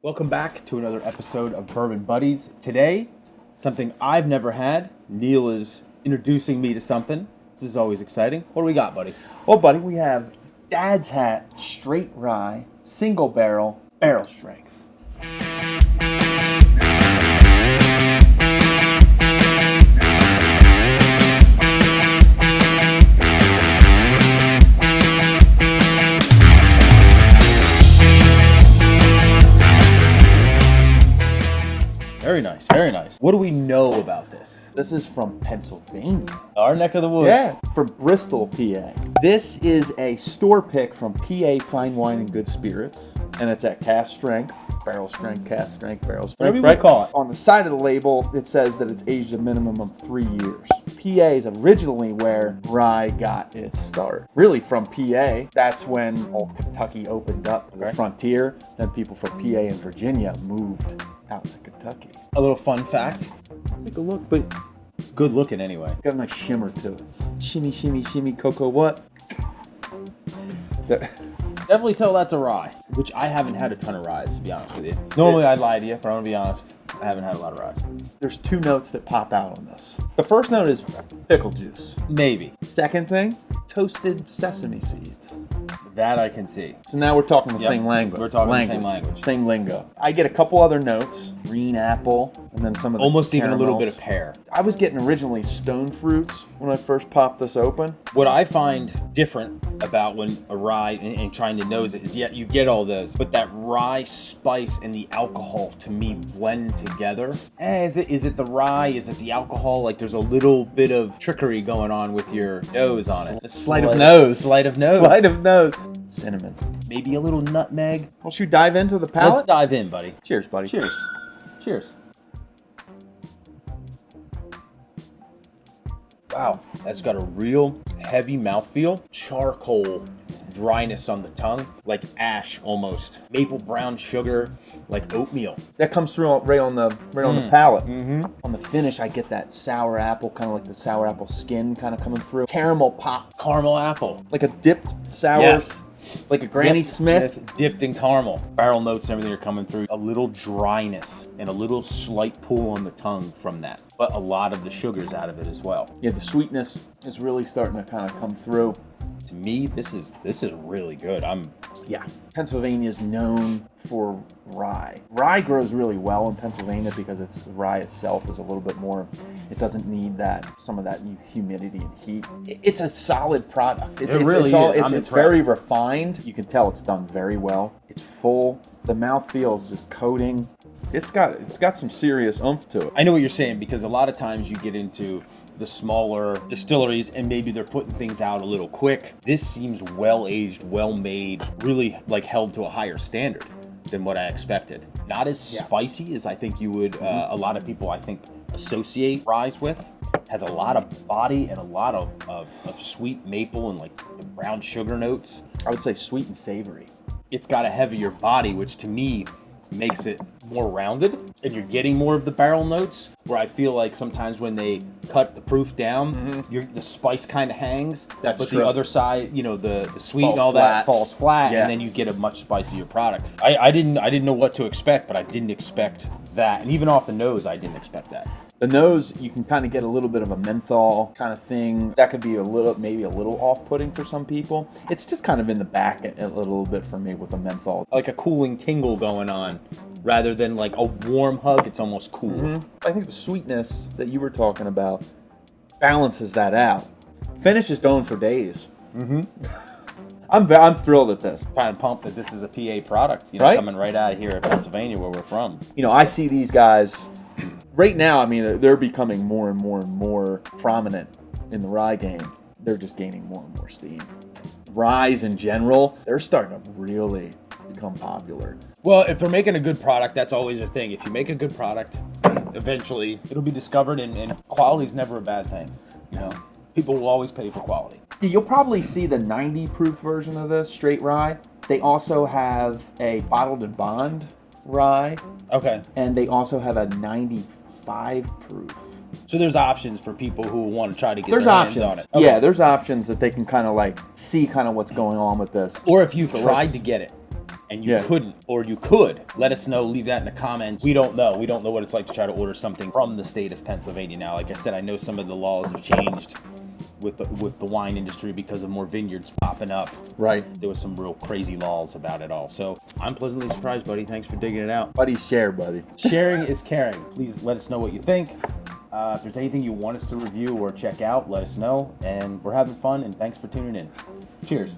Welcome back to another episode of Bourbon Buddies. Today, something I've never had. Neil is introducing me to something. This is always exciting. What do we got, buddy? Well, buddy, we have Dad's Hat Straight Rye Single Barrel Strength. Very nice, very nice. What do we know about this? This is from Pennsylvania. Our neck of the woods. Yeah, from Bristol, PA. This is a store pick from PA Fine Wine and Good Spirits, and it's at cask strength, barrel strength, cask strength, barrel strength. Whatever you call it. On the side of the label, it says that it's aged a minimum of 3 years. PA is originally where rye got its start. Really from PA, that's when old Kentucky opened up the frontier. Then people from PA and Virginia moved out to Kentucky. A little fun fact. Take a look, but It's good looking anyway. got a nice shimmer to it. Shimmy, shimmy, shimmy, cocoa what? Definitely tell that's a rye, which I haven't had a ton of ryes, to be honest with you. Normally I'd lie to you, but I'm going to be honest. I haven't had a lot of ryes. There's two notes that pop out on this. The first note is pickle juice. Maybe. Second thing, toasted sesame seeds. That I can see. So now we're talking the Yep. same language. We're talking the same language. Same lingo. I get a couple other notes. Green apple, and then some of the Almost even a little bit caramels. of pear. I was getting originally stone fruits when I first popped this open. What I find different about when a rye and trying to nose it is, yeah, you get all those, but that rye spice and the alcohol to me blend together. Is it the rye? Is it the alcohol? Like there's a little bit of trickery going on with your nose on it. Sleight of nose. Sleight of nose. Sleight of nose. Cinnamon. Maybe a little nutmeg. Won't you dive into the palate? Let's dive in, buddy. Cheers, buddy. Cheers. Cheers. Wow, that's got a real heavy mouthfeel. Charcoal dryness on the tongue, like ash almost. Maple brown sugar, like oatmeal. That comes through right on the palate. Mm-hmm. On the finish, I get that sour apple, kind of like the sour apple skin kind of coming through. Caramel pop. Caramel apple. Like a dipped sour. Yes. Like a Granny Smith. Dipped in caramel. Barrel notes and everything are coming through. A little dryness and a little slight pull on the tongue from that. But a lot of the sugar's out of it as well. Yeah, the sweetness is really starting to kind of come through. To me, this is really good. Pennsylvania is known for rye. Rye grows really well in Pennsylvania because rye itself is a little bit more. It doesn't need some of that humidity and heat. It's a solid product. It's very refined. You can tell it's done very well. It's full. The mouthfeel is just coating. It's got some serious oomph to it. I know what you're saying, because a lot of times you get into the smaller distilleries and maybe they're putting things out a little quick. This seems well aged, well made, really like held to a higher standard than what I expected. Not as spicy as I think you would, a lot of people I think associate rye with. Has a lot of body and a lot of sweet maple and like brown sugar notes. I would say sweet and savory. It's got a heavier body, which to me makes it more rounded, and you're getting more of the barrel notes, where I feel like sometimes when they cut the proof down, the spice kind of hangs. That's but true. The other side, the sweet Falls and all flat. that falls flat, Yeah. and then you get a much spicier product. I didn't know what to expect, but I didn't expect that, and even off the nose, I didn't expect that. The nose, you can kind of get a little bit of a menthol kind of thing. That could be maybe a little off-putting for some people. It's just kind of in the back a little bit for me with a menthol. Like a cooling tingle going on, rather than like a warm hug. It's almost cool. I think the sweetness that you were talking about balances that out. Finish is going for days. I'm thrilled at this. Kind of pumped that this is a PA product, Right? coming right out of here at Pennsylvania, where we're from. I see these guys right now. I mean, they're becoming more and more and more prominent in the rye game. They're just gaining more and more steam. Ryes in general, they're starting to really become popular. Well, if they're making a good product, that's always a thing. If you make a good product, eventually it'll be discovered, and quality is never a bad thing. People will always pay for quality. You'll probably see the 90 proof version of this straight rye. They also have a bottled and bond rye, Okay. and they also have a 95 proof. So there's options for people who want to try to get There's their options hands on it. Okay. Yeah, there's options that they can kind of like see kind of what's going on with this. Or if you've tried to get it and you couldn't, or you could, let us know. Leave that in the comments. We don't know. We don't know what it's like to try to order something from the state of Pennsylvania now. Like I said, I know some of the laws have changed with the wine industry because of more vineyards popping up. Right. There was some real crazy laws about it all. So I'm pleasantly surprised, buddy. Thanks for digging it out. Buddy, share, buddy. Sharing is caring. Please let us know what you think. If there's anything you want us to review or check out, let us know. And we're having fun, and thanks for tuning in. Cheers.